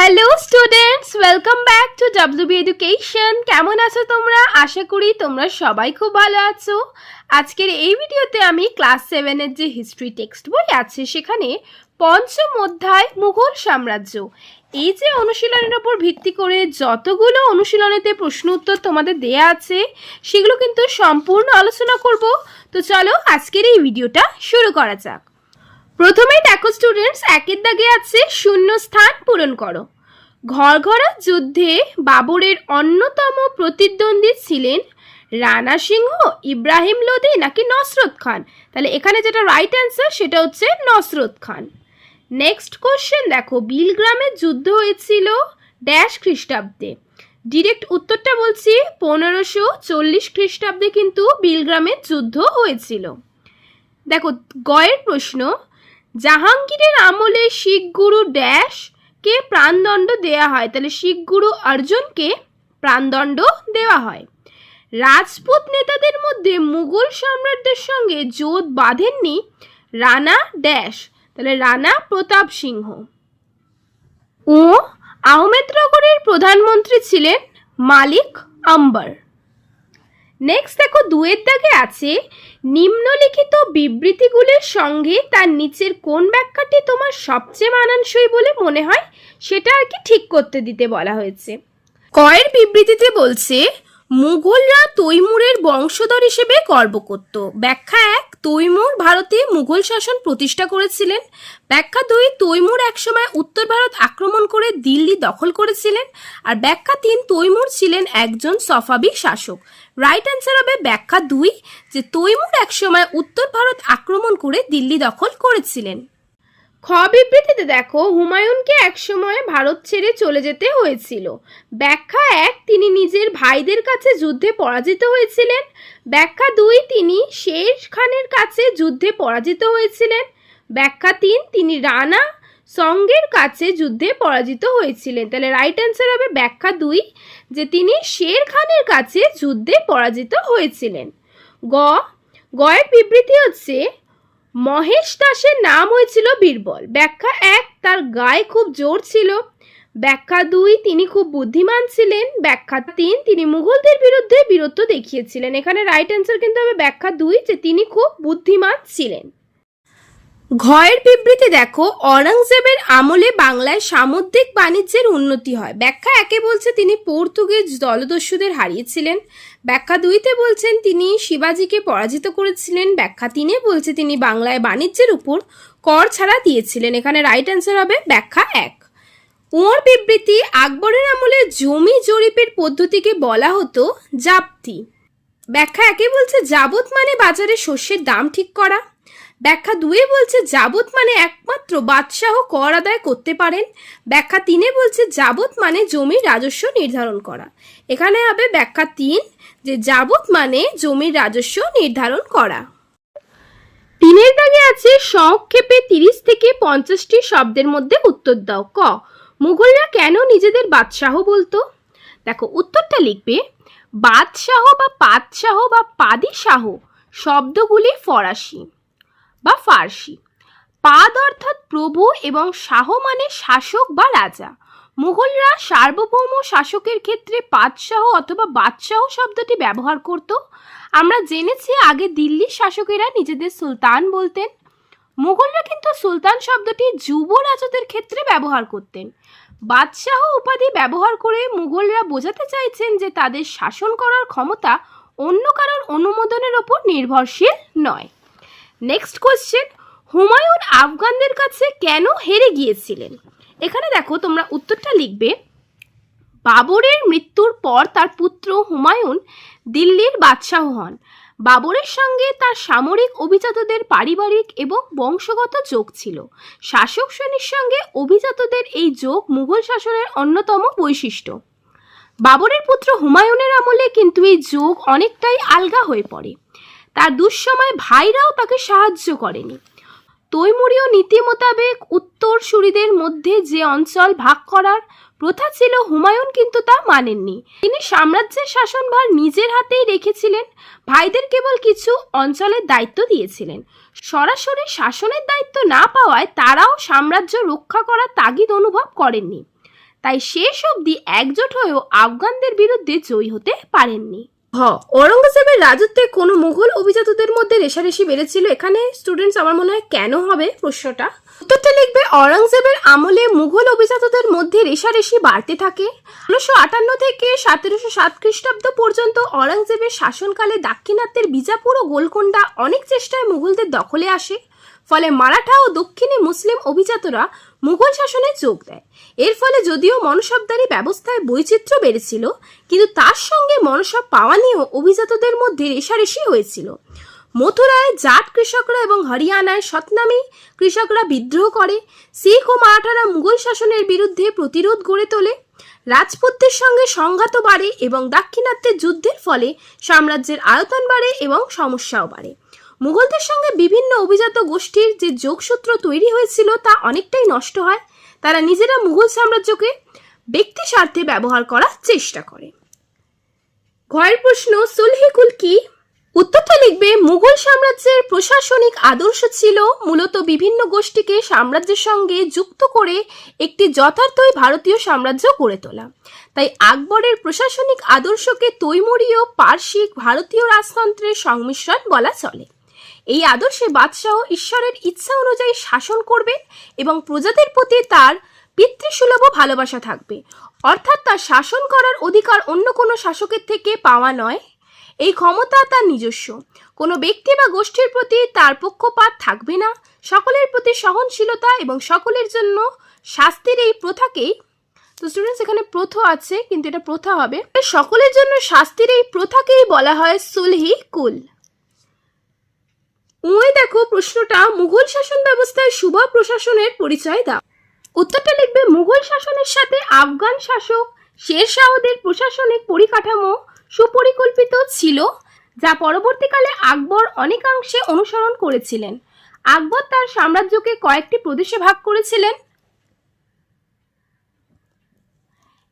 Hello students, welcome back to WB education. কেমন আছো তোমরা? আশা করি তোমরা সবাই খুব ভালো আছো। আজকের এই ভিডিওতে আমি ক্লাস 7-এর যে হিস্ট্রি টেক্সট বই আছে সেখানে পঞ্চম অধ্যায় মুঘল সাম্রাজ্য এই যে অনুশীলনের উপর ভিত্তি করে যতগুলো অনুশীলনীতে প্রশ্ন উত্তর তোমাদের দেয়া আছে সেগুলো কিন্তু সম্পূর্ণ আলোচনা করব। তো চলো আজকের এই ভিডিওটা শুরু করা যাক। প্রথমেই দেখো স্টুডেন্টস, একের দাগে আছে শূন্য স্থান পূরণ করো। ঘরঘরা যুদ্ধে বাবরের অন্যতম প্রতিদ্বন্দ্বী ছিলেন রানা সিংহ, ইব্রাহিম লোদি নাকি নসরত খান? তাহলে এখানে যেটা রাইট অ্যান্সার সেটা হচ্ছে নসরত খান। নেক্সট কোশ্চেন দেখো, বিলগ্রামের যুদ্ধ হয়েছিল ড্যাশ খ্রিস্টাব্দে। ডিরেক্ট উত্তরটা বলছি 1540 খ্রিস্টাব্দে কিন্তু বিলগ্রামের যুদ্ধ হয়েছিল। দেখো গয়ের প্রশ্ন, জাহাঙ্গীরের আমলে শিখ গুরু ড্যাশ কে প্রাণদণ্ড দেয়া হয়? তাহলে শিখ গুরু অর্জুনকে প্রাণদণ্ড দেওয়া হয়। রাজপুত নেতাদের মধ্যে মুঘল সম্রাটদের সঙ্গে জোট বাঁধেননি রানা ড্যাশ? তাহলে রানা প্রতাপ সিংহ। ও আহমেদনগরের প্রধানমন্ত্রী ছিলেন মালিক আম্বার। নেক্সট দেখো দুয়ের দাগে আছে নিম্নলিখিত বিবৃতিগুলির সঙ্গে তার নিচের কোন ব্যাখ্যাটি তোমার সবচেয়ে মানানসই বলে মনে হয় সেটা আর কি ঠিক করতে দিতে বলা হয়েছে। কয়ের বিবৃতিতে বলছে মুঘলরা তৈমুরের বংশধর হিসেবে গর্ব করত। ব্যাখ্যা 1, তৈমুর ভারতে মুঘল শাসন প্রতিষ্ঠা করেছিলেন। ব্যাখ্যা 2, তৈমুর একসময় উত্তর ভারত আক্রমণ করে দিল্লি দখল করেছিলেন। আর ব্যাখ্যা 3, তৈমুর ছিলেন একজন সফাবি শাসক। রাইট অ্যান্সার হবে ব্যাখ্যা 2, যে তৈমুর একসময় উত্তর ভারত আক্রমণ করে দিল্লি দখল করেছিলেন। খ বিবৃতিতে দেখো হুমায়ুনকে একসময় ভারত ছেড়ে চলে যেতে হয়েছিল। ব্যাখ্যা 1, তিনি নিজের ভাইদের কাছে যুদ্ধে পরাজিত হয়েছিলেন। ব্যাখ্যা 2, তিনি শের খানের কাছে যুদ্ধে পরাজিত হয়েছিলেন। ব্যাখ্যা 3, তিনি রানা সঙ্গের কাছে যুদ্ধে পরাজিত হয়েছিলেন। তাহলে রাইট অ্যান্সার হবে ব্যাখ্যা 2, যে তিনি শের খানের কাছে যুদ্ধে পরাজিত হয়েছিলেন। গয়ের বিবৃতি হচ্ছে মহেশ দাসের নাম হয়েছিল বীরবল। ব্যাখ্যা 1, তার গায়ে খুব জোর ছিল। ব্যাখ্যা 2, তিনি খুব বুদ্ধিমান ছিলেন। ব্যাখ্যা 3, তিনি মুঘলদের বিরুদ্ধে বীরত্ব দেখিয়েছিলেন। এখানে রাইট অ্যান্সার কিন্তু হবে ব্যাখ্যা 2, যে তিনি খুব বুদ্ধিমান ছিলেন। ঘয়ের বিবৃতি দেখো অরঙ্গজেবের আমলে বাংলায় সামুদ্রিক বাণিজ্যের উন্নতি হয়। ব্যাখ্যা 1-এ বলছে তিনি পর্তুগিজ জলদস্যুদের হারিয়েছিলেন। ব্যাখ্যা 2-তে বলছেন তিনি শিবাজিকে পরাজিত করেছিলেন। ব্যাখ্যা 3-এ বলছে তিনি বাংলায় বাণিজ্যের উপর কর ছাড়া দিয়েছিলেন। এখানে রাইট অ্যান্সার হবে ব্যাখ্যা 1। ওর বিবৃতি আকবরের আমলে জমি জরিপের পদ্ধতিকে বলা হতো জাপ্তি। ব্যাখ্যা 1-এ বলছে যাবত মানে বাজারে শস্যের দাম ঠিক করা। ব্যাখ্যা 2-এ বলছে যাবত মানে একমাত্র বাদশাহ কর আদায় করতে পারেন। ব্যাখ্যা 3-এ বলছে যাবত মানে জমির রাজস্ব নির্ধারণ করা। এখানে হবে ব্যাখ্যা 3, যে যাবত মানে জমির রাজস্ব নির্ধারণ করা। 3-এর দাগে আছে সংক্ষেপে 30 থেকে 50টি শব্দের মধ্যে উত্তর দাও। ক, মুঘলরা কেন নিজেদের বাদশাহ বলতো? দেখো উত্তরটা লিখবে, বাদশাহ বা পাদশাহ বা পাদিশাহ শব্দগুলি ফরাসি বা ফার্সি। পাদ অর্থাৎ প্রভু এবং শাহ মানে শাসক বা রাজা। মুঘলরা সার্বভৌম শাসকের ক্ষেত্রে পাদশাহ অথবা বাদশাহ শব্দটি ব্যবহার করত। আমরা জেনেছি আগে দিল্লির শাসকেরা নিজেদের সুলতান বলতেন। মুঘলরা কিন্তু সুলতান শব্দটি যুবরাজদের ক্ষেত্রে ব্যবহার করতেন। বাদশাহ উপাধি ব্যবহার করে মুঘলরা বোঝাতে চাইছেন যে তাদের শাসন করার ক্ষমতা অন্য কারোর অনুমোদনের ওপর নির্ভরশীল নয়। নেক্সট কোয়েশ্চেন, হুমায়ুন আফগানদের কাছে কেন হেরে গিয়েছিলেন? এখানে দেখো তোমরা উত্তরটা লিখবে, বাবরের মৃত্যুর পর তার পুত্র হুমায়ুন দিল্লির বাদশাহ হন। বাবরের সঙ্গে তার সামরিক অভিজাতদের পারিবারিক এবং বংশগত যোগ ছিল। শাসক শ্রেণীর সঙ্গে অভিজাতদের এই যোগ মুঘল শাসনের অন্যতম বৈশিষ্ট্য। বাবরের পুত্র হুমায়ুনের আমলে কিন্তু এই যোগ অনেকটাই আলগা হয়ে পড়ে। তার দুঃসময় ভাইরাও তাকে সাহায্য করেনি। তৈমুরীয় নীতি মোতাবেক উত্তরসূরিদের মধ্যে যে অঞ্চল ভাগ করার প্রথা ছিল হুমায়ুন কিন্তু তা মানেননি। তিনি সাম্রাজ্যের শাসনভার নিজের হাতেই রেখেছিলেন। ভাইদের কেবল কিছু অঞ্চলের দায়িত্ব দিয়েছিলেন। সরাসরি শাসনের দায়িত্ব না পাওয়ায় তারাও সাম্রাজ্য রক্ষা করার তাগিদ অনুভব করেননি। তাই শেষ অবধি একজোট হয়েও আফগানদের বিরুদ্ধে জয়ী হতে পারেননি। ঔরঙ্গজেবের রাজত্বে কোনো মুঘল অভিজাতদের মধ্যে রেষারেষি বেড়েছিল। এখানে স্টুডেন্টস আমার মনে হয় কেন হবে প্রশ্নটা, উত্তরটা লিখবে ঔরঙ্গজেবের আমলে মুঘল অভিজাতদের মধ্যে রেষারেষি বাড়তে থাকে। 1658 থেকে 1707 খ্রিস্টাব্দ পর্যন্ত ঔরঙ্গজেবের শাসনকালে দাক্ষিণাত্যের বিজাপুর ও গোলকোন্ডা অনেক চেষ্টায় মুঘলদের দখলে আসে। ফলে মারাঠা ও দক্ষিণী মুসলিম অভিজাতরা মুঘল শাসনে যোগ দেয়। এর ফলে যদিও মনসবদারি ব্যবস্থায় বৈচিত্র্য বেড়েছিল, কিন্তু তার সঙ্গে মনসব পাওয়া নিয়েও অভিজাতদের মধ্যে রেষারেষি হয়েছিল। মথুরায় জাট কৃষকরা এবং হরিয়ানায় সতনামী কৃষকরা বিদ্রোহ করে। শিখ ও মারাঠারা মুঘল শাসনের বিরুদ্ধে প্রতিরোধ গড়ে তোলে। রাজপুতদের সঙ্গে সংঘাত বাড়ে এবং দাক্ষিণাত্যের যুদ্ধের ফলে সাম্রাজ্যের আয়তন বাড়ে এবং সমস্যাও বাড়ে। মুঘলদের সঙ্গে বিভিন্ন অভিজাত গোষ্ঠীর যে যোগসূত্র তৈরি হয়েছিল তা অনেকটাই নষ্ট হয়। তারা নিজেরা মুঘল সাম্রাজ্যকে ব্যক্তি স্বার্থে ব্যবহার করার চেষ্টা করে। ঘয়ের প্রশ্ন, সুলহি কুল কি? উত্তরটা লিখবে মুঘল সাম্রাজ্যের প্রশাসনিক আদর্শ ছিল মূলত বিভিন্ন গোষ্ঠীকে সাম্রাজ্যের সঙ্গে যুক্ত করে একটি যথার্থই ভারতীয় সাম্রাজ্য গড়ে তোলা। তাই আকবরের প্রশাসনিক আদর্শকে তৈমুরীয় পার্শ্বিক ভারতীয় রাজতন্ত্রের সংমিশ্রণ বলা চলে। এই আদর্শে বাদশাহ ঈশ্বরের ইচ্ছা অনুযায়ী শাসন করবেন এবং প্রজাদের প্রতি তার পিতৃসুলভ ভালোবাসা থাকবে, অর্থাৎ তার শাসন করার অধিকার অন্য কোনো শাসকের থেকে পাওয়া নয়। এই ক্ষমতা তার নিজস্ব, কোনো ব্যক্তি বা গোষ্ঠীর প্রতি তার পক্ষপাত থাকবে না। সকলের প্রতি সহনশীলতা এবং সকলের জন্য শাস্তির এই প্রথাকেই, তো স্টুডেন্টস এখানে প্রথা আছে কিন্তু এটা প্রথা হবে, সকলের জন্য শাস্তির এই প্রথাকেই বলা হয় সুলহি কুল। দেখো প্রশ্নটা, মুঘল শাসন ব্যবস্থায় সুবা প্রশাসনের পরিচয় দাও। উত্তরটা লিখবে মুঘল শাসনের সাথে আফগান শাসক শের শাহদের প্রশাসনিক পরিকাঠামো সুপরিকল্পিত ছিল, যা পরবর্তীকালে আকবর অনেকাংশে অনুসরণ করেছিলেন। আকবর তার সাম্রাজ্যকে কয়েকটি প্রদেশে ভাগ করেছিলেন।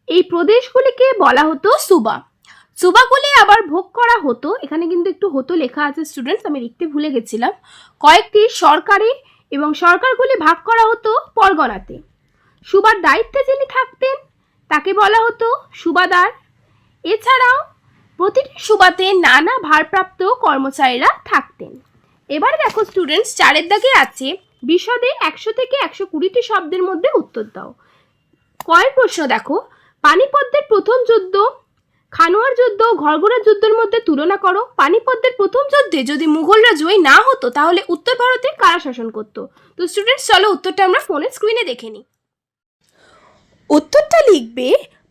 এই প্রদেশগুলিকে বলা হতো সুবা। সুবাগুলি আবার ভোগ করা হতো, এখানে কিন্তু একটু হতো লেখা আছে স্টুডেন্টস, আমি লিখতে ভুলে গেছিলাম, কয়েকটি সরকারি এবং সরকারগুলি ভাগ করা হতো পরগনাতে। সুবার দায়িত্বে যিনি থাকতেন তাকে বলা হতো সুবাদার। এছাড়াও প্রতিটি সুবাতে নানা ভারপ্রাপ্ত কর্মচারীরা থাকতেন। এবার দেখো স্টুডেন্টস, 4 দাগে আছে বিশদে 100 থেকে 120টি শব্দের মধ্যে উত্তর দাও। কয়ের প্রশ্ন দেখো, পানিপদ্যের প্রথম যুদ্ধ, খানোয়ার যুদ্ধ, ঘরঘোড়ার যুদ্ধের মধ্যে তুলনা করো। পানিপদ্যের প্রথম যুদ্ধে যদি মুঘলরা জয়ী না হতো তাহলে উত্তর ভারতে কারা শাসন করত? তো স্টুডেন্টস চলো উত্তরটা আমরা ফোনের স্ক্রিনে দেখে নিই। উত্তরটা লিখবে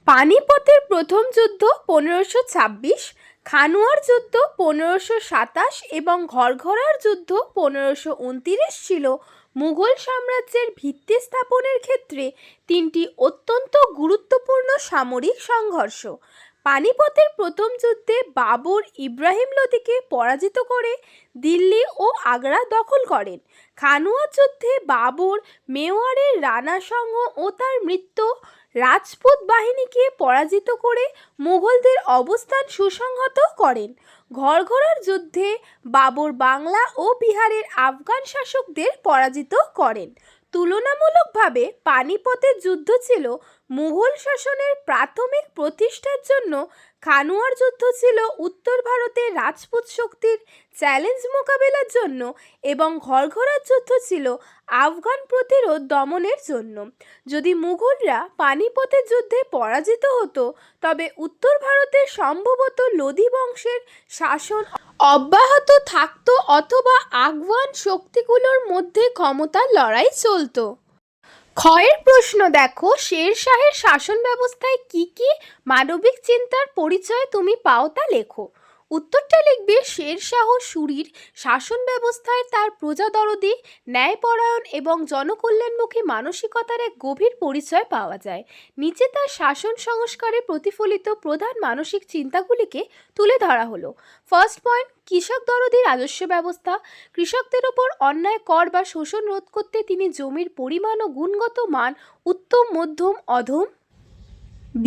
পানিপথের প্রথম যুদ্ধ 1526, খানোয়ার যুদ্ধ 1527 এবং ঘরঘোড়ার যুদ্ধ 1529 ছিল মুঘল সাম্রাজ্যের ভিত্তি স্থাপনের ক্ষেত্রে 3টি অত্যন্ত গুরুত্বপূর্ণ সামরিক সংঘর্ষ। পানিপথের প্রথম যুদ্ধে বাবর ইব্রাহিম লোদিকে পরাজিত করে দিল্লি ও আগ্রা দখল করেন। খানোয়ার যুদ্ধে বাবর মেওয়ারের রানা সংঘ ও তার মৃত্যু রাজপুত বাহিনীকে পরাজিত করে মুঘলদের অবস্থান সুসংহত করেন। ঘরঘোড়ার যুদ্ধে বাবর বাংলা ও বিহারের আফগান শাসকদের পরাজিত করেন। তুলনামূলকভাবে পানিপথের যুদ্ধ ছিল মুঘল শাসনের প্রাথমিক প্রতিষ্ঠার জন্য, খানোয়ার যুদ্ধ ছিল উত্তর ভারতের রাজপুত শক্তির চ্যালেঞ্জ মোকাবেলার জন্য এবং ঘরঘোড়ার যুদ্ধ ছিল আফগান প্রতিরোধ দমনের জন্য। যদি মুঘলরা পানিপথের যুদ্ধে পরাজিত হতো তবে উত্তর ভারতে সম্ভবত লোদি বংশের শাসন অব্যাহত থাকতো অথবা আফগান শক্তিগুলোর মধ্যে ক্ষমতার লড়াই চলতো। ক্ষয়ের প্রশ্ন দেখো, শের শাহের শাসন ব্যবস্থায় কি কি মানবিক চিন্তার পরিচয় তুমি পাও তা লেখো। উত্তরটা লিখবে শের শাহ সুরির শাসন ব্যবস্থায় তার প্রজাদরদি, ন্যায়পরায়ণ এবং জনকল্যাণমুখী মানসিকতার এক গভীর পরিচয় পাওয়া যায়। নিচে তার শাসন সংস্কারে প্রতিফলিত প্রধান মানসিক চিন্তাগুলিকে তুলে ধরা হলো। ফার্স্ট পয়েন্ট, কৃষক দরদি রাজস্ব ব্যবস্থা। কৃষকদের ওপর অন্যায় কর বা শোষণ রোধ করতে তিনি জমির পরিমাণ ও গুণগত মান উত্তম, মধ্যম, অধম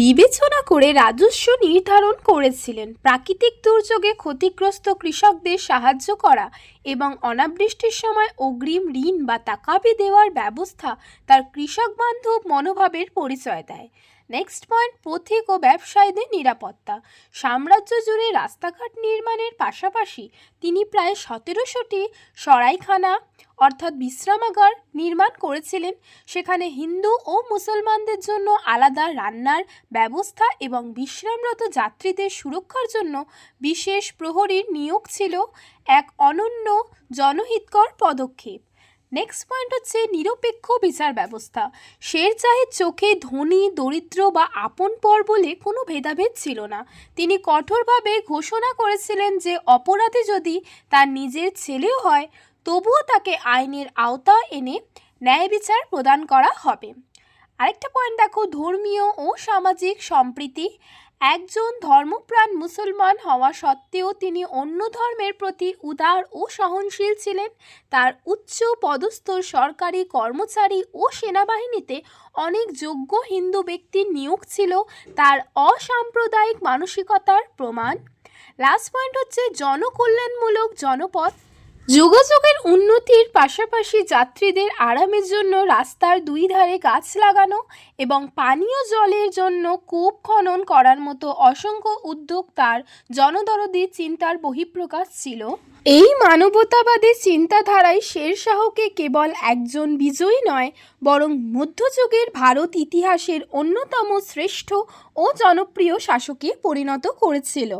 বিবেচনা করে রাজস্ব নির্ধারণ করেছিলেন। প্রাকৃতিক দুর্যোগে ক্ষতিগ্রস্ত কৃষকদের সাহায্য করা এবং অনাবৃষ্টির সময় অগ্রিম ঋণ বা তাকাবি দেওয়ার ব্যবস্থা তার কৃষক বান্ধব মনোভাবের পরিচয় দেয়। নেক্সট পয়েন্ট, পথিক ও ব্যবসায়ীদের নিরাপত্তা। সাম্রাজ্য জুড়ে রাস্তাঘাট নির্মাণের পাশাপাশি তিনি প্রায় 1700টি সরাইখানা অর্থাৎ বিশ্রামাগার নির্মাণ করেছিলেন। সেখানে হিন্দু ও মুসলমানদের জন্য আলাদা রান্নার ব্যবস্থা এবং বিশ্রামরত যাত্রীদের সুরক্ষার জন্য বিশেষ প্রহরীর নিয়োগ ছিল এক অনন্য জনহিতকর পদক্ষেপ। নেক্সট পয়েন্ট হচ্ছে নিরপেক্ষ বিচার ব্যবস্থা। শেরশাহের চোখে ধনী দরিদ্র বা আপন পর বলে কোনো ভেদাভেদ ছিল না। তিনি কঠোরভাবে ঘোষণা করেছিলেন যে অপরাধী যদি তার নিজের ছেলেও হয় তবুও তাকে আইনের আওতা এনে ন্যায় বিচার প্রদান করা হবে। আরেকটা পয়েন্ট দেখো, ধর্মীয় ও সামাজিক সম্প্রীতি। একজন ধর্মপ্রাণ মুসলমান হওয়া সত্ত্বেও তিনি অন্য ধর্মের প্রতি উদার ও সহনশীল ছিলেন। তার উচ্চ পদস্থ সরকারি কর্মচারী ও সেনাবাহিনীতে অনেক যোগ্য হিন্দু ব্যক্তির নিয়োগ ছিল তার অসাম্প্রদায়িক মানসিকতার প্রমাণ। লাস্ট পয়েন্ট হচ্ছে জনকল্যাণমূলক জনপথ। যোগাযোগের উন্নতির পাশাপাশি যাত্রীদের আরামের জন্য রাস্তার দুই ধারে গাছ লাগানো এবং পানীয় জলের জন্য কূপ খনন করার মতো অসংখ্য উদ্যোগ তার জনদরদি চিন্তার বহিঃপ্রকাশ ছিল। এই মানবতাবাদী চিন্তাধারায় শেরশাহকে কেবল একজন বিজয়ী নয় বরং মধ্যযুগের ভারত ইতিহাসের অন্যতম শ্রেষ্ঠ ও জনপ্রিয় শাসকে পরিণত করেছিল।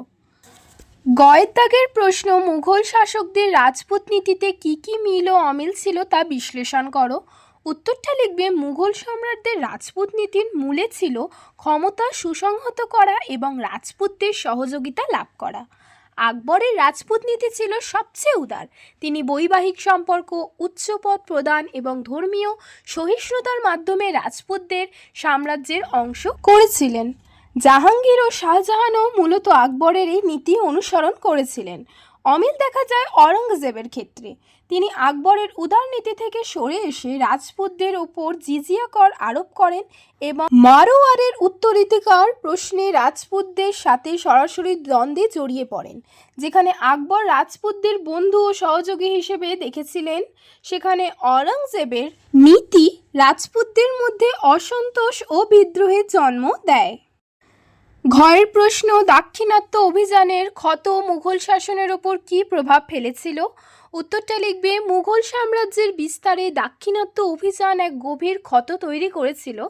গয়ের দাগের প্রশ্ন, মুঘল শাসকদের রাজপুত নীতিতে কী কী মিল ও অমিল ছিল তা বিশ্লেষণ করো। উত্তরটা লিখবে, মুঘল সম্রাটদের রাজপুত নীতির মূলে ছিল ক্ষমতা সুসংহত করা এবং রাজপুতদের সহযোগিতা লাভ করা। আকবরের রাজপুত নীতি ছিল সবচেয়ে উদার। তিনি বৈবাহিক সম্পর্ক, উচ্চপদ প্রদান এবং ধর্মীয় সহিষ্ণুতার মাধ্যমে রাজপুতদের সাম্রাজ্যের অংশ করেছিলেন। জাহাঙ্গীর ও শাহজাহানও মূলত আকবরের এই নীতি অনুসরণ করেছিলেন। অমিল দেখা যায় অরঙ্গজেবের ক্ষেত্রে। তিনি আকবরের উদার নীতি থেকে সরে এসে রাজপুতদের ওপর জিজিয়া কর আরোপ করেন এবং মারোয়ারের উত্তরাধিকার প্রশ্নে রাজপুতদের সাথে সরাসরি দ্বন্দ্বে জড়িয়ে পড়েন। যেখানে আকবর রাজপুতদের বন্ধু ও সহযোগী হিসেবে দেখেছিলেন, সেখানে অরঙ্গজেবের নীতি রাজপুতদের মধ্যে অসন্তোষ ও বিদ্রোহের জন্ম দেয়। ঘয়ের প্রশ্ন, দাক্ষিণাত্য অভিযানের ক্ষত মুঘল শাসনের ওপর কী প্রভাব ফেলেছিল? উত্তরটা লিখবে, মুঘল সাম্রাজ্যের বিস্তারে দাক্ষিণাত্য অভিযান এক গভীর ক্ষত তৈরি করেছিল।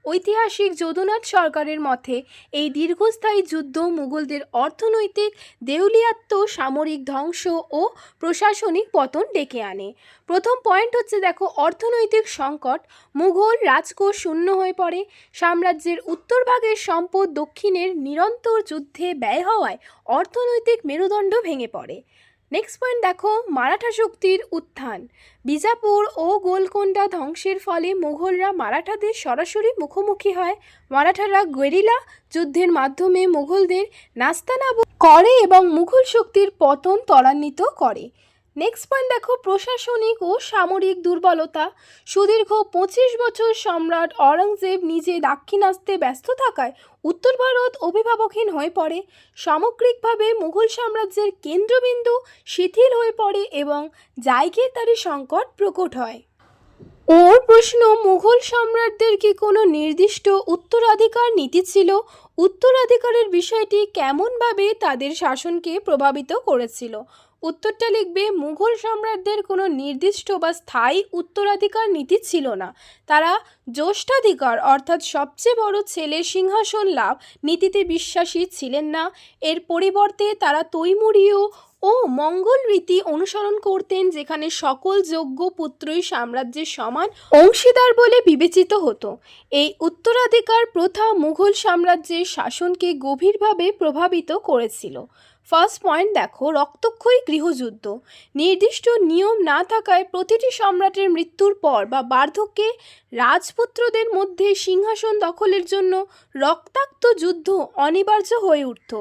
ঐতিহাসিক যদুনাথ সরকারের মতে এই দীর্ঘস্থায়ী যুদ্ধ মুঘলদের অর্থনৈতিক দেউলিয়াত্ব, সামরিক ধ্বংস ও প্রশাসনিক পতন ডেকে আনে। প্রথম পয়েন্ট হচ্ছে দেখো, অর্থনৈতিক সংকট। মুঘল রাজকোষ শূন্য হয়ে পড়ে। সাম্রাজ্যের উত্তরভাগের সম্পদ দক্ষিণের নিরন্তর যুদ্ধে ব্যয় হওয়ায় অর্থনৈতিক মেরুদণ্ড ভেঙে পড়ে। নেক্সট পয়েন্ট দেখো, মারাঠা শক্তির উত্থান। বিজাপুর ও গোলকোন্ডা ধ্বংসের ফলে মুঘলরা মারাঠাদের সরাসরি মুখোমুখি হয়। মারাঠারা গেরিলা যুদ্ধের মাধ্যমে মুঘলদের নাস্তানাবুদ করে এবং মুঘল শক্তির পতন ত্বরান্বিত করে। নেক্সট পয়েন্ট দেখো, প্রশাসনিক ও সামরিক দুর্বলতা। সুদীর্ঘ 25 বছর সম্রাট অরঙ্গজেব নিজে দাক্ষিণাস্তে ব্যস্ত থাকায় উত্তর ভারত অভিভাবকহীন হয়ে পড়ে। সামগ্রিকভাবে মুঘল সাম্রাজ্যের কেন্দ্রবিন্দু শিথিল হয়ে পড়ে এবং জায়গিরদারি সংকট প্রকট হয়। ওর প্রশ্ন, মুঘল সম্রাটদের কি কোনো নির্দিষ্ট উত্তরাধিকার নীতি ছিল? উত্তরাধিকারের বিষয়টি কেমনভাবে তাদের শাসনকে প্রভাবিত করেছিল? উত্তরটা লিখবে, মুঘল সম্রাটদের কোনো নির্দিষ্ট বা স্থায়ী উত্তরাধিকার নীতি ছিল না। তারা জ্যেষ্ঠাধিকার অর্থাৎ সবচেয়ে বড় ছেলে সিংহাসন লাভ নীতিতে বিশ্বাসী ছিলেন না। এর পরিবর্তে তারা তৈমুরীয় ও মঙ্গল রীতি অনুসরণ করতেন, যেখানে সকল যোগ্য পুত্রই সাম্রাজ্যের সমান অংশীদার বলে বিবেচিত হতো। এই উত্তরাধিকার প্রথা মুঘল সাম্রাজ্যের শাসনকে গভীরভাবে প্রভাবিত করেছিল। ফার্স্ট পয়েন্ট দেখো, রক্তক্ষয়ী গৃহযুদ্ধ। নির্দিষ্ট নিয়ম না থাকায় প্রতিটি সম্রাটের মৃত্যুর পর বা বার্ধক্যে রাজপুত্রদের মধ্যে সিংহাসন দখলের জন্য রক্তাক্ত যুদ্ধ অনিবার্য হয়ে উঠত।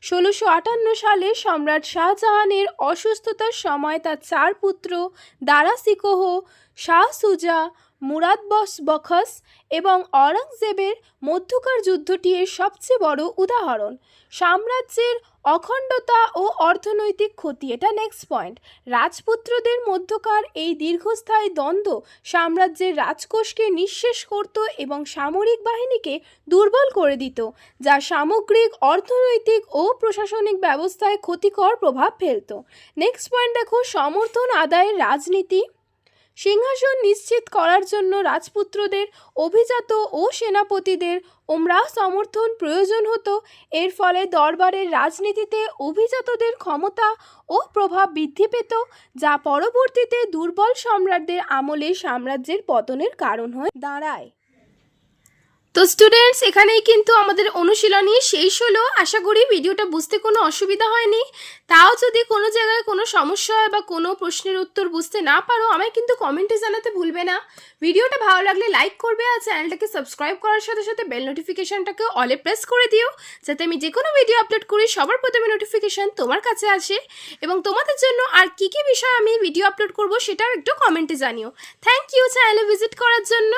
1658 সালে সম্রাট শাহজাহানের অসুস্থতার সময় তার 4 পুত্র দারা শিকোহ, শাহ সুজা, মুরাদ বখশ এবং অরঙ্গজেবের মধ্যকার যুদ্ধটি এর সবচেয়ে বড় উদাহরণ। সাম্রাজ্যের অখণ্ডতা ও অর্থনৈতিক ক্ষতি, এটা নেক্সট পয়েন্ট। রাজপুত্রদের মধ্যকার এই দীর্ঘস্থায়ী দ্বন্দ্ব সাম্রাজ্যের রাজকোষকে নিঃশেষ করত এবং সামরিক বাহিনীকে দুর্বল করে দিত, যা সামগ্রিক অর্থনৈতিক ও প্রশাসনিক ব্যবস্থায় ক্ষতিকর প্রভাব ফেলত। নেক্সট পয়েন্ট দেখো, সমর্থন আদায়ের রাজনীতি। সিংহাসন নিশ্চিত করার জন্য রাজপুত্রদের অভিজাত ও সেনাপতিদের ওমরাহ সমর্থন প্রয়োজন হতো। এর ফলে দরবারের রাজনীতিতে অভিজাতদের ক্ষমতা ও প্রভাব বৃদ্ধি পেত, যা পরবর্তীতে দুর্বল সম্রাটদের আমলে সাম্রাজ্যের পতনের কারণ হয়ে দাঁড়ায়। তো স্টুডেন্টস, এখানেই কিন্তু আমাদের অনুশীলনী শেষ হলো। আশা করি ভিডিওটা বুঝতে কোনো অসুবিধা হয়নি। তাও যদি কোনো জায়গায় কোনো সমস্যা হয় বা কোনো প্রশ্নের উত্তর বুঝতে না পারো, আমায় কিন্তু কমেন্টে জানাতে ভুলবে না। ভিডিওটা ভালো লাগলে লাইক করবে আর চ্যানেলটাকে সাবস্ক্রাইব করার সাথে সাথে বেল নোটিফিকেশনটাকে অলে প্রেস করে দিও, যাতে আমি যে কোনো ভিডিও আপলোড করি সবার প্রথমে নোটিফিকেশন তোমার কাছে আসে। এবং তোমাদের জন্য আর কী কী বিষয় আমি ভিডিও আপলোড করব সেটাও একটু কমেন্টে জানিও। থ্যাংক ইউ চ্যানেলে ভিজিট করার জন্য।